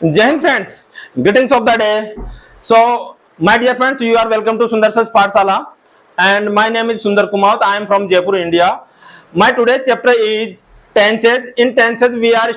Jai Hind friends, greetings of the day. So, my dear friends, you are welcome to Sundar Sach Pathshala, and my name is Sundar Kumar. I am from Jaipur, India. My today's chapter is tenses. In tenses, we are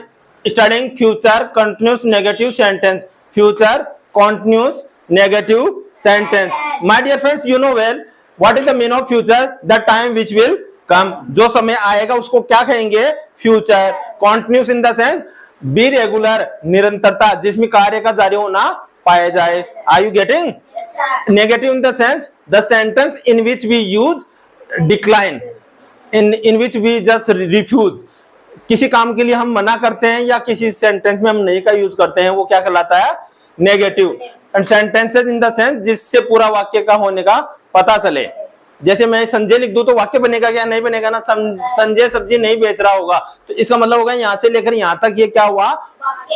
studying future continuous negative sentence. Future continuous negative sentence. My dear friends, you know well what is the meaning of future? The time which will come. जो समय आएगा उसको क्या कहेंगे? Future. Continuous in the sense be regular, निरंतरता, जिसमें कार्य का जारी होना पाया जाए. Are you getting? Negative in the sense the sentence in which we use decline, in which we just refuse. किसी काम के लिए हम मना करते हैं या किसी सेंटेंस में हम नहीं का यूज करते हैं, वो क्या कहलाता है? Negative. And sentences in the sense जिससे पूरा वाक्य का होने का पता चले. जैसे मैं संजय लिख दूं तो वाक्य बनेगा क्या? नहीं बनेगा ना. संजय सब्जी नहीं बेच रहा होगा, तो इसका मतलब होगा यहां से लेकर यहां तक ये क्या हुआ?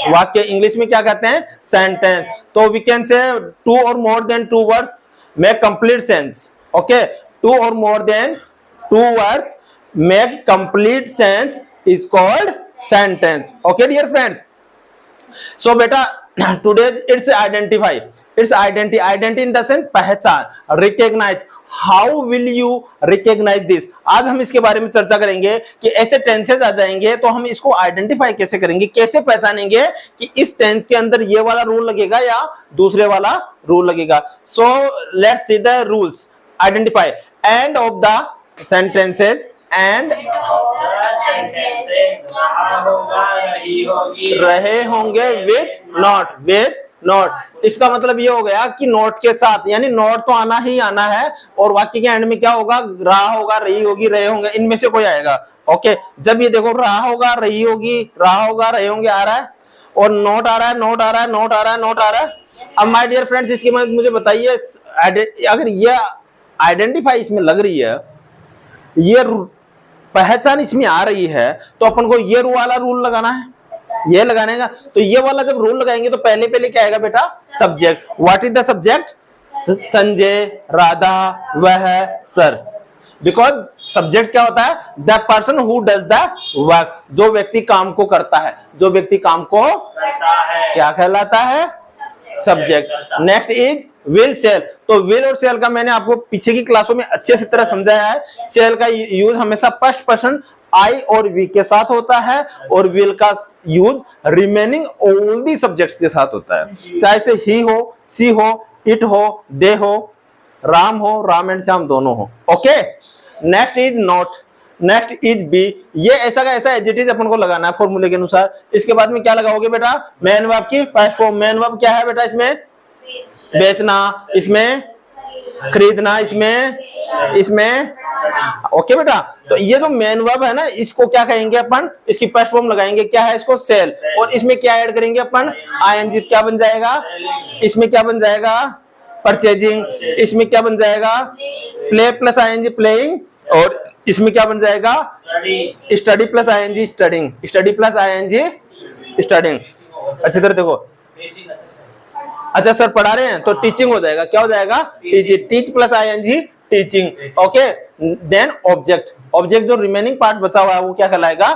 वाक्य. इंग्लिश में क्या कहते हैं? सेंटेंस. तो we can say two or more than two words make complete sense. Okay, two or more than two words make complete sense is called sentence. Okay dear friends, so बेटा today it's identify. It's identity in the sense पहचान, recognise. How will you recognise this? आज हम इसके बारे में चर्चा करेंगे कि ऐसे टेंसेस आ जाएंगे तो हम इसको आइडेंटिफाई कैसे करेंगे, कैसे पहचानेंगे कि इस टेंस के अंदर ये वाला रूल लगेगा या दूसरे वाला रूल लगेगा. So let's see the rules. Identify. End of the sentences, and रहे होंगे विथ नॉट. विथ नॉट इसका मतलब ये हो गया कि नोट के साथ, यानी नोट तो आना ही आना है. और वाक्य के एंड में क्या होगा? रहा होगा, रही होगी, रहे होंगे, इनमें से कोई आएगा. ओके, जब ये देखो रहा होगा, रही होगी, रहा होगा, रहे होंगे आ रहा है, और नोट आ रहा है, नोट आ रहा है, नोट आ रहा है, नोट आ रहा है. अब माय डियर फ्रेंड्स, इसके बाद मुझे बताइए, अगर ये आइडेंटिफाई इसमें लग रही है, ये पहचान इसमें आ रही है, तो अपन को ये वाला रूल लगाना है, ये लगाने का. तो ये वाला जब रूल लगाएंगे तो पहले पहले क्या आएगा बेटा? Subject. What is the subject? Sanjay, Radha, वह, सर. बिकॉज सब्जेक्ट क्या होता है? The person who does the work. जो व्यक्ति काम को करता है, जो व्यक्ति काम को करता है क्या कहलाता है? Subject. Next is will, shall. तो विल और सेल का मैंने आपको पीछे की क्लासों में अच्छे से तरह समझाया है. सेल का यूज हमेशा फर्स्ट पर्सन आई और वी के साथ होता है, और विल का use remaining all the subjects के साथ होता है. चाहे से ही हो, सी हो, इट हो, दे हो, राम हो, राम एंड श्याम दोनों हो. Okay, next is not. Next is be. ये ऐसा का ऐसा एडजेक्टिव अपन को लगाना है फॉर्मूले के अनुसार. इसके बाद में क्या लगाओगे बेटा? मैन वर्ब की फर्स्ट फॉर्म. मैन वर्ब क्या है बेटा? इसमें बेचना, इसमें खरीदना, इसमें ओके बेटा. तो ये जो मेन वर्ब है ना, इसको क्या कहेंगे अपन? इसकी फर्स्ट फॉर्म लगाएंगे. क्या है? इसको सेल. और इसमें क्या ऐड करेंगे अपन? आईएनजी. क्या बन जाएगा? इसमें क्या बन जाएगा? परचेजिंग. इसमें क्या बन जाएगा? Play plus ing, playing. और इसमें क्या बन जाएगा? Study plus ing, studying. Study plus ing, studying. अच्छी तरह देखो. अच्छा सर पढ़ा रहे हैं तो टीचिंग हो जाएगा. क्या हो जाएगा? Teaching. Teach plus ing, teaching. Okay, then object. Object जो रिमेनिंग पार्ट बचा हुआ है वो क्या कहलाएगा?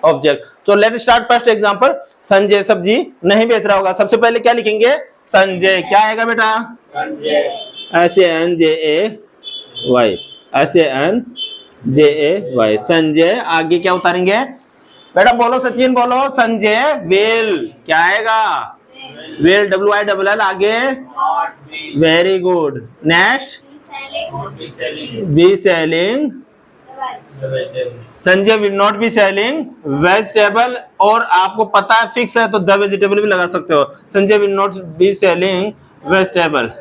ऑब्जेक्ट. तो let start first example. Sanjay सब्जी नहीं बेच रहा होगा. सबसे पहले क्या लिखेंगे? संजय. क्या आएगा बेटा? SANJAY. SANJAY. संजय. आगे क्या उतारेंगे बेटा? बोलो सचिन, बोलो. संजय विल. क्या आएगा? विल. WILL. आगे very good. Next be selling. Sanjay will not be selling vegetable. और आपको पता है फिक्स है तो द वेजिटेबल भी लगा सकते हो. Sanjay will not be selling vegetable.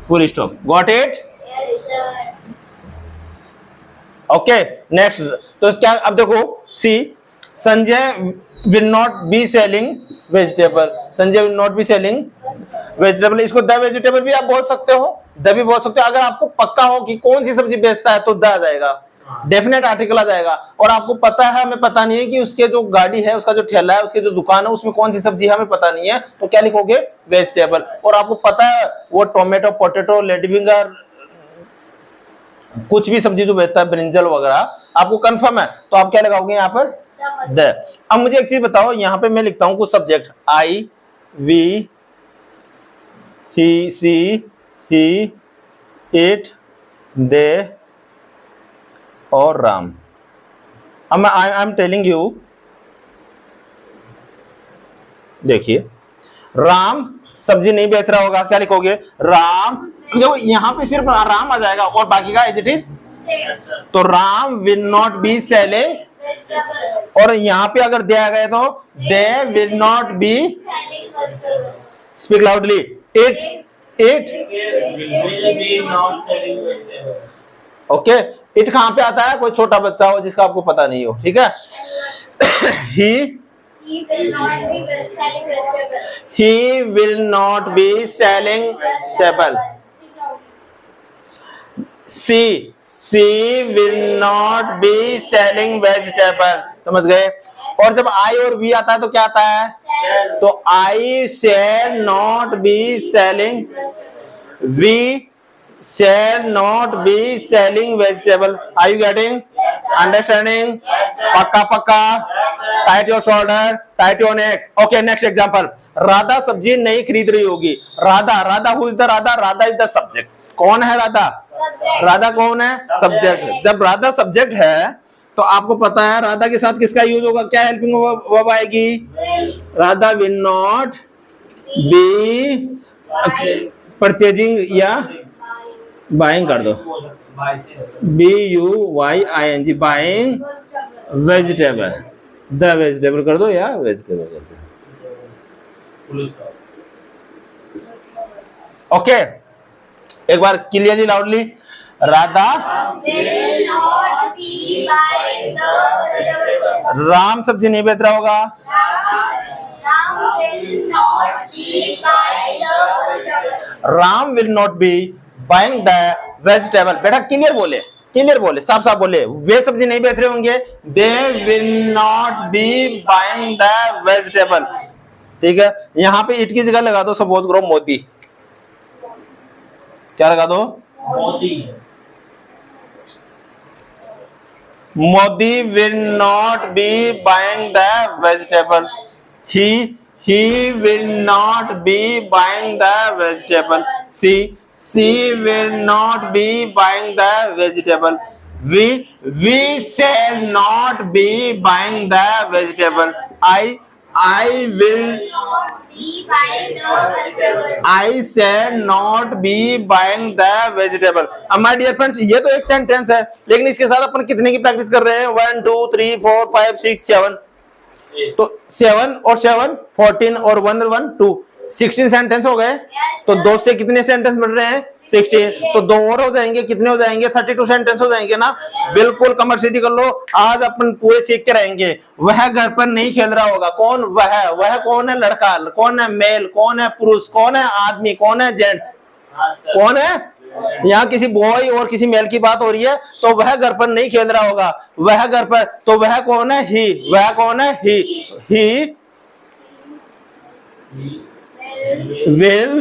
Full stop. Got it? Okay, next. तो क्या? अब देखो C. Sanjay will not be selling vegetable. Sanjay will not be selling vegetable. इसको द वेजिटेबल भी आप बोल सकते हो, द भी बोल सकते हो. अगर आपको पक्का हो कि कौन सी सब्जी बेचता है तो द आ जाएगा, डेफिनेट आर्टिकल आ जाएगा. और आपको पता है, हमें पता नहीं है कि उसके जो गाड़ी है, उसका जो ठेला है, उसकी जो दुकान है, उसमें कौन सी सब्जी है हमें पता नहीं है, तो क्या लिखोगे? वेजिटेबल. और आपको पता है वो टोमेटो, पोटेटो, लेडी फिंगर, कुछ भी सब्जी जो बेचता है, ब्रिंजल वगैरह, आपको कंफर्म है, तो आप क्या लगाओगे यहाँ पर? द। अब मुझे एक चीज बताओ, यहाँ पे मैं लिखता हूँ कुछ subject, I, we, he, she, he, it, they और राम। अब आई एम टेलिंग यू, देखिए राम सब्जी नहीं बेच रहा होगा, क्या लिखोगे? राम। देखो यहाँ पे सिर्फ राम आ जाएगा और बाकी का एज इट इज, तो Ram will not be selling, और यहाँ पे अगर दिया गया तो दे will not B, speak loudly, it okay. It कहाँ पे आता है? कोई छोटा बच्चा हो जिसका आपको पता नहीं हो, ठीक है। ही will not be selling vegetable. She will not be selling vegetable. समझ गए? और जब I और V आता है तो क्या आता है? तो I shall not be selling, we shall not be selling vegetable. Are you getting? Understanding? पक्का पक्का? Tight your shoulder, tight your neck. Okay, next example. Radha सब्जी नहीं खरीद रही होगी। Radha who is the Radha? Radha is the subject. कौन है राधा? राधा कौन है? सब्जेक्ट। जब राधा सब्जेक्ट है तो आपको पता है राधा के साथ किसका यूज होगा? क्या हेल्पिंग वर्ब आएगी? Radha will not B purchasing या बाइंग कर दो, BUYING, buying vegetable, the vegetable कर दो या वेजिटेबल कर दो। ओके, एक बार क्लियरली लाउडली, राधा राम सब्जी नहीं बेच रहा होगा। Ram will not B buying the vegetable. बेटा क्लियर बोले, साफ साफ बोले, वे सब्जी नहीं बेच रहे होंगे। They will not B buying the vegetable, ठीक है। यहाँ पे इट की जगह लगा दो, सपोज करो मोदी, क्या लगा दो? Modi will not B buying the vegetable. he will not be buying the vegetable. she will not be buying the vegetable. we shall not be buying the vegetable. I will not be buying the vegetable. I shall not be buying the vegetable. अब my dear friends, ये तो एक sentence है, लेकिन इसके साथ अपन कितने की प्रैक्टिस कर रहे हैं? 1 2 3 4 5 6 7, तो 7 और 7 14 और 1 1 2 16 सेंटेंस हो गए। तो 2 से कितने सेंटेंस बन रहे हैं? 16। तो 2 और हो जाएंगे, कितने हो जाएंगे? 32 सेंटेंस हो जाएंगे ना। बिल्कुल कमर सीधी कर लो। आज अपन पूरे सीख के रहेंगे। वह घर पर नहीं खेल रहा होगा। कौन वह कौन है? लड़का। कौन है? मेल। कौन है? पुरुष। कौन है? आदमी। कौन है? जेंट्स। कौन है? यहाँ किसी बॉय और किसी मेल की बात हो रही है, तो वह घर पर नहीं खेल रहा होगा। वह घर पर, तो वह कौन है? ही। वह कौन है? ही will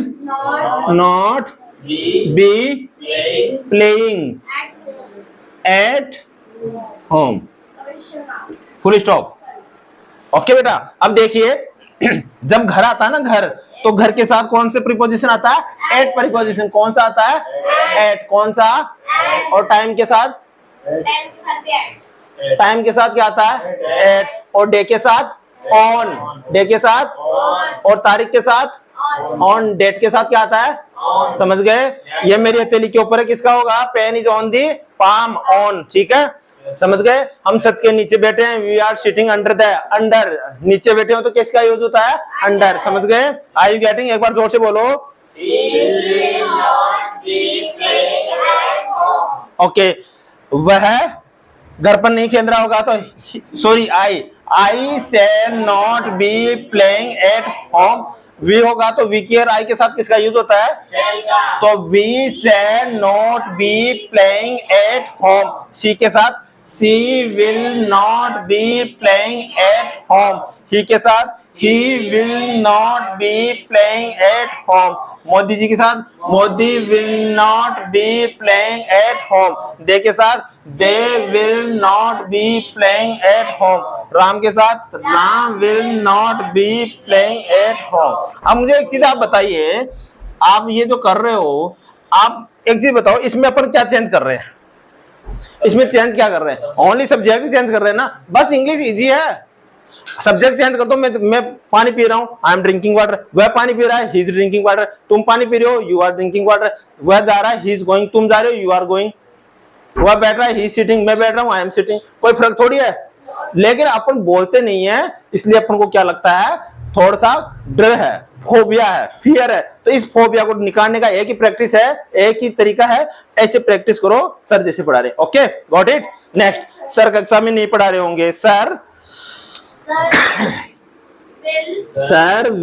not be playing at home. Full stop. Okay बेटा, अब देखिए, जब घर आता है ना, घर, तो घर के साथ कौन से प्रीपोजिशन आता है? At preposition. कौन सा आता है? एट। कौन सा? और टाइम के साथ? टाइम के साथ क्या आता है? एट। और डे के साथ? ऑन। डे के साथ? और तारीख के साथ? ऑन। डेट के साथ क्या आता है? समझ गए? ये मेरी हथेली के ऊपर है, किसका होगा? Pen is on the palm, on, ठीक है। समझ गए? हम छत के नीचे बैठे हैं, we are sitting under the, under. नीचे बैठे हो तो किसका यूज होता है? अंडर। समझ गए? Are you getting? एक बार जोर से बोलो। ओके, वह घर पर नहीं खेल रहा होगा, तो sorry, I shall not be playing at home. We होगा तो वी केयर आई के साथ किसका यूज होता है? तो we shall not be playing at home. She के साथ? She will not be playing at home. He के साथ? he will not be playing at home. Modi ji के साथ? Modi will not be playing at home. दे के साथ? दे will not be playing at home. Ram के साथ, Ram will not be playing at home. अब मुझे एक चीज आप बताइए, आप ये जो कर रहे हो, आप एक चीज बताओ, इसमें अपन क्या चेंज कर रहे हैं? इसमें चेंज क्या कर रहे हैं? ओनली सब्जेक्ट चेंज कर रहे हैं ना। बस इंग्लिश इजी है, सब्जेक्ट चेंज कर दो। मैं पानी पी रहा हूँ, आई एम ड्रिंकिंग वाटर। वह पानी पी रहा है, ही इज ड्रिंकिंग वाटर। तुम पानी पी रहे हो, यू आर ड्रिंकिंग वाटर। वह जा रहा है, ही इज गोइंग। तुम जा रहे हो, यू आर गोइंग। वह बैठ रहा है, ही इज सिटिंग। मैं बैठ रहा हूँ, आई एम सिटिंग। कोई फर्क थोड़ी है। लेकिन अपन बोलते नहीं है, इसलिए अपन को क्या लगता है, थोड़ा सा डर है, फोबिया है, फियर है। तो इस फोबिया को निकालने का एक ही प्रैक्टिस है, एक ही तरीका है। ऐसे प्रैक्टिस करो, सर जैसे पढ़ा रहे। Okay, got it. Next, sir कक्षा में नहीं पढ़ा रहे होंगे। Sir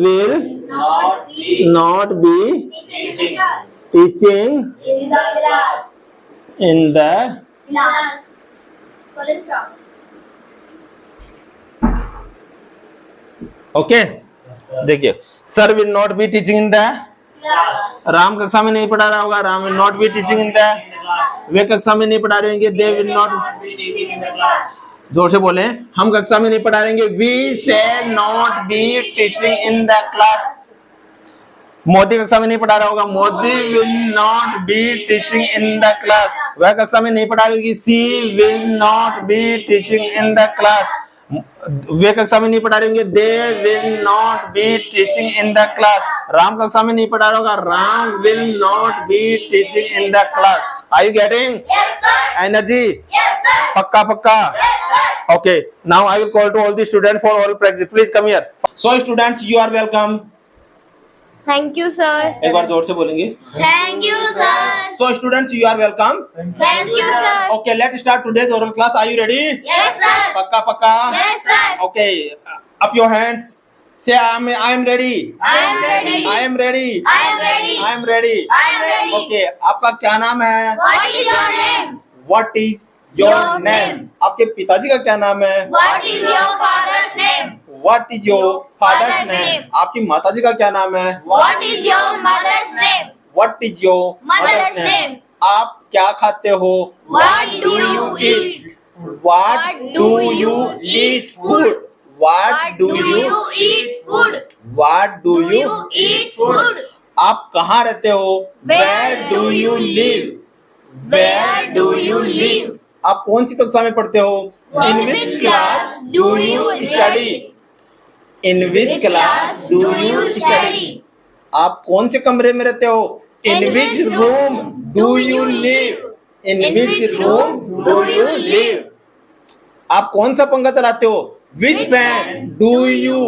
will not be teaching in the okay. देखिए, sir will not be teaching in the, Ram कक्षा में नहीं पढ़ा रहा होगा, Ram will not be teaching in the. वे कक्षा में नहीं पढ़ा रहे होंगे, दे विल नॉट। जोर से बोले, हम कक्षा में नहीं पढ़ा रहेंगे, we shall not be teaching in the class. Modi कक्षा में नहीं पढ़ा रहा होगा, Modi will not be teaching in the class. वह कक्षा में नहीं पढ़ा रही होगी, she will not be teaching in the class. वे कक्षा में नहीं पढ़ा रहे होंगे, they will not be teaching in the class. Ram कक्षा में नहीं पढ़ा रहा होगा, Ram will not be teaching in the class. Are you getting energy? पक्का पक्का? Okay, now I will call to all the students for oral practice. Please come here. So students, you are welcome. Thank you, sir. एक बार जोर से बोलेंगे। Thank you, sir. So students, you are welcome. Thank you, sir. Okay, let's start today's oral class. Are you ready? Yes, sir. पक्का पक्का? Yes, sir. Okay, up your hands. Say I am ready. I am ready. I am ready. I am ready. I am ready. I am ready. Okay, आपका क्या नाम है? What is your name? What is your Your name? name. आपके पिताजी का क्या नाम है? What is your father's name? What is your father's Father's name? name. आपकी माताजी का क्या नाम है? What is your mother's name? What is your Mother's name. आप क्या खाते हो? What do you eat? What do you eat food? What do you eat food? What do Do you you eat food? आप कहाँ रहते हो? Where do you live? Where do you live? आप कौन सी कक्षा में पढ़ते हो? In which class do you study? In which class do you study? आप कौन से कमरे में रहते हो? In which room do you live? In which room do you live? आप कौन सा पंखा चलाते हो? Which fan do you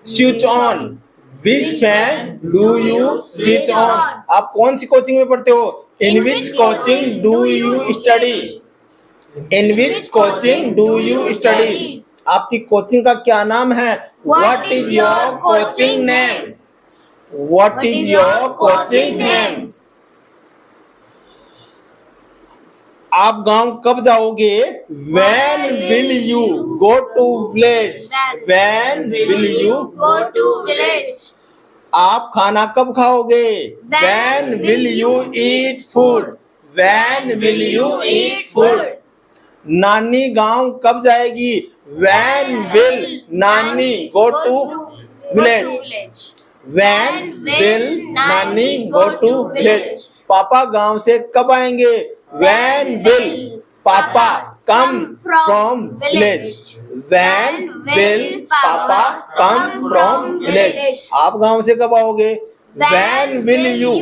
switch on? Which fan do you switch on? आप कौन सी कोचिंग में पढ़ते हो? In which coaching do you study? In which coaching do you study? आपकी कोचिंग का क्या नाम है? What is your coaching name? What is your coaching name? आप गांव कब जाओगे? When will you go to village? When will you? Go to village. आप खाना कब खाओगे? When will you eat food? When will you eat food? नानी गांव कब जाएगी? When will नानी go to village? When will नानी go to village? पापा गांव से कब आएंगे? When will पापा come from village? When will पापा come from village? आप गांव से कब आओगे? When will you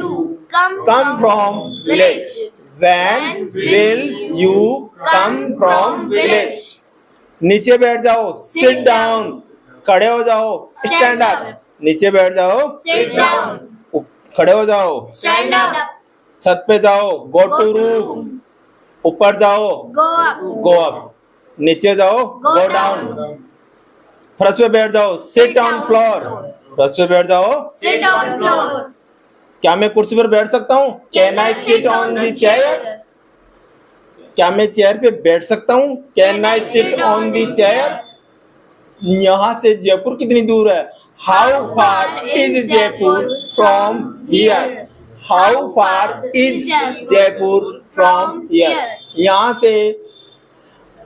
come from village? When will you come from village? नीचे बैठ जाओ, sit down. खड़े हो जाओ, stand up. नीचे बैठ जाओ, Sit down. खड़े हो जाओ. Stand up. छत पे जाओ, go to roof. ऊपर जाओ, Go up. go up. नीचे जाओ, Go go down. down. फर्श पे बैठ जाओ, sit on floor. फर्श पे बैठ जाओ. Sit on floor. क्या मैं कुर्सी पर बैठ सकता हूँ? Can I sit on the chair? क्या मैं चेयर पे बैठ सकता हूँ? Can I sit on the chair? यहाँ से जयपुर कितनी दूर है? How far is Jaipur from here? How far is Jaipur from here. यहाँ से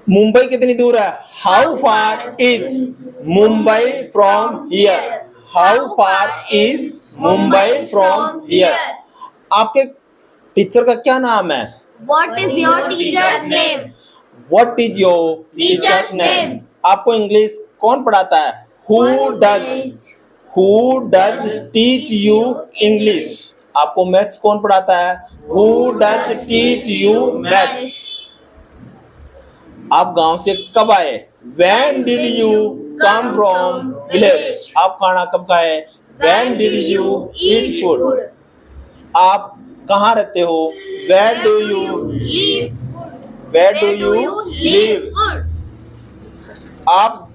मुंबई कितनी दूर है? How far is Mumbai from here? How far is Mumbai from here? आपके टीचर का क्या नाम है? What is your teacher's name? What is your teachers name? आपको इंग्लिश कौन पढ़ाता है? Who does teach you English? आपको मैथ्स कौन पढ़ाता है? Who does teach you maths? आप गांव से कब आए? When did you come from village? आप खाना कब खाए? When did you eat food? आप कहाँ रहते हो? Where do you Leave. live? आप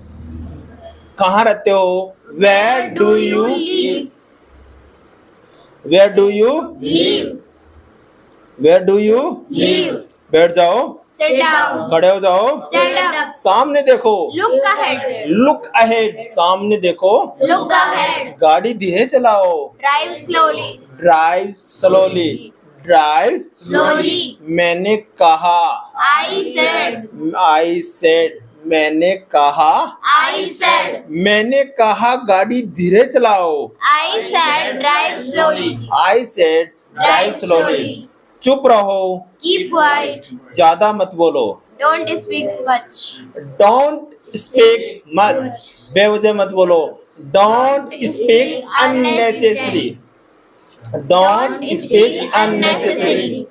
कहाँ रहते हो? Where do you live? Where do you Leave. Where do you Leave. बैठ जाओ, Sit down. खड़े हो जाओ, Stand up. सामने देखो, Look ahead. लुक अहेड, सामने देखो, Look ahead. गाड़ी धीरे चलाओ, Drive slowly. Drive slowly, drive Slowly. मैंने कहा, I said. मैंने कहा, I said. मैंने कहा गाड़ी धीरे चलाओ, I said drive slowly. I said drive slowly. चुप रहो, Keep quiet. ज्यादा मत बोलो, Don't speak much. Don't speak much, बेवजह मत बोलो, don't speak unnecessary, don't speak unnecessary.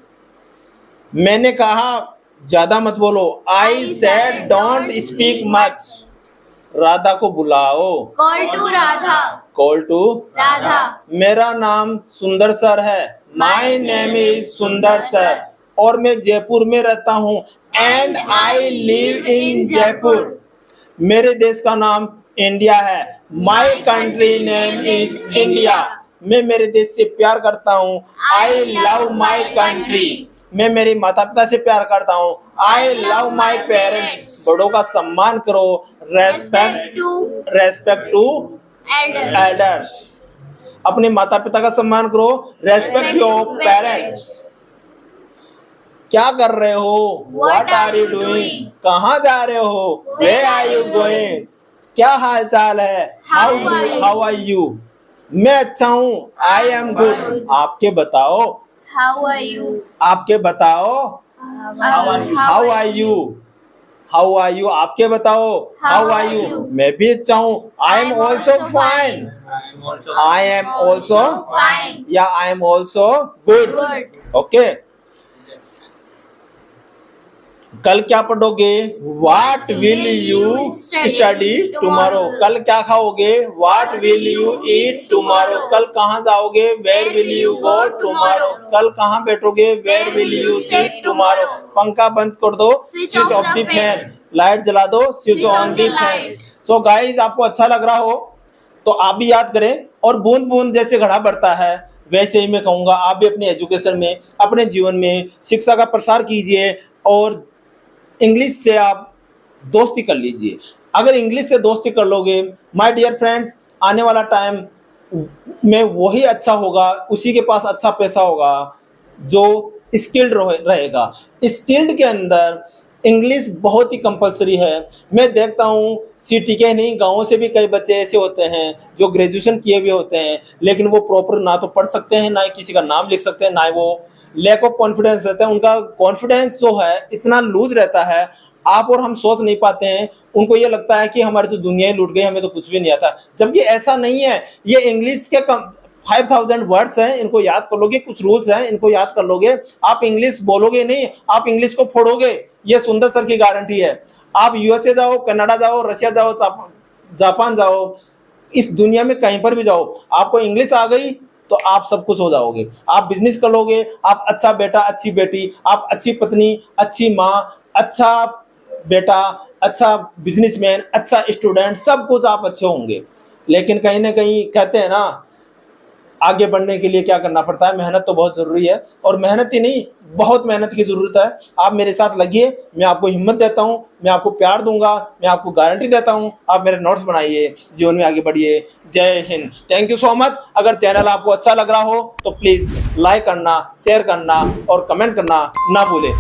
मैंने कहा ज्यादा मत बोलो, I said don't speak much. Radha को बुलाओ, Call to Radha. Call to Radha. मेरा नाम सुंदर सर है, my name is Sundar sir, और मैं जयपुर में रहता हूँ, and I live in Jaipur. मेरे देश का नाम इंडिया है, my country name is India. मैं मेरे देश से प्यार करता हूँ, आई लव माई कंट्री। मैं मेरे माता पिता से प्यार करता हूँ, आई लव माई पेरेंट्स। बड़ों का सम्मान करो, Respect respect to elders. Elders. अपने माता पिता का सम्मान करो, रेस्पेक्ट योर पेरेंट्स। क्या कर रहे हो? What are are you you doing? doing? कहाँ जा रहे हो? Where where are you are you going? क्या हाल चाल है? How are you? How are you? मैं अच्छा हूँ, आई एम गुड। आपके बताओ, How are you? आपके बताओ, how are you? How are you? आपके बताओ, हाउ आर यू? मैं भी अच्छा हूँ, I am also fine, I am also Fine. या I am also good. Good. Okay, कल क्या पढ़ोगे? What will you study tomorrow? कल क्या खाओगे? What will you eat tomorrow? कल कहाँ जाओगे? Where will you go tomorrow? कल कहाँ बैठोगे? Where will you sit tomorrow? पंखा बंद कर दो, Switch switch off of the the fan. Fan, light जला दो, switch Switch on on the the fan. light. तो गाइस, आपको अच्छा लग रहा हो तो आप भी याद करें, और बूंद बूंद जैसे घड़ा बढ़ता है वैसे ही मैं कहूँगा आप भी अपने एजुकेशन में, अपने जीवन में शिक्षा का प्रसार कीजिए, और इंग्लिश से आप दोस्ती कर लीजिए। अगर इंग्लिश से दोस्ती कर लोगे माय डियर फ्रेंड्स, आने वाला टाइम में वही अच्छा होगा, उसी के पास अच्छा पैसा होगा जो स्किल्ड रहेगा। स्किल्ड के अंदर इंग्लिश बहुत ही कंपलसरी है। मैं देखता हूँ सिटी के नहीं, गाँवों से भी कई बच्चे ऐसे होते हैं जो ग्रेजुएशन किए हुए होते हैं, लेकिन वो प्रॉपर ना तो पढ़ सकते हैं, ना ही किसी का नाम लिख सकते हैं, ना ही वो, लैक ऑफ कॉन्फिडेंस रहता है उनका। कॉन्फिडेंस जो है इतना लूज रहता है, आप और हम सोच नहीं पाते हैं। उनको ये लगता है कि हमारी तो दुनिया ही लूट गई, हमें तो कुछ भी नहीं आता, जबकि ऐसा नहीं है। ये इंग्लिश के 5000 वर्ड्स हैं, इनको याद कर लोगे, कुछ रूल्स हैं, इनको याद कर लोगे, आप इंग्लिश बोलोगे नहीं, आप इंग्लिश को फोड़ोगे, ये सुंदर सर की गारंटी है। आप यूएसए जाओ, कनाडा जाओ, रशिया जाओ, जापान जाओ, इस दुनिया में कहीं पर भी जाओ, आपको इंग्लिश आ गई तो आप सब कुछ हो जाओगे। आप बिजनेस कर लोगे, आप अच्छा बेटा, अच्छी बेटी, आप अच्छी पत्नी, अच्छी माँ, अच्छा बेटा, अच्छा बिजनेसमैन, अच्छा स्टूडेंट, सब कुछ आप अच्छे होंगे। लेकिन कहीं ना कहीं कहते हैं ना, आगे बढ़ने के लिए क्या करना पड़ता है, मेहनत तो बहुत जरूरी है, और मेहनत ही नहीं, बहुत मेहनत की जरूरत है। आप मेरे साथ लगिए, मैं आपको हिम्मत देता हूँ, मैं आपको प्यार दूंगा, मैं आपको गारंटी देता हूँ। आप मेरे नोट्स बनाइए, जीवन में आगे बढ़िए। जय Hind. Thank you so much. अगर चैनल आपको अच्छा लग रहा हो तो प्लीज लाइक करना, शेयर करना और कमेंट करना ना भूलें।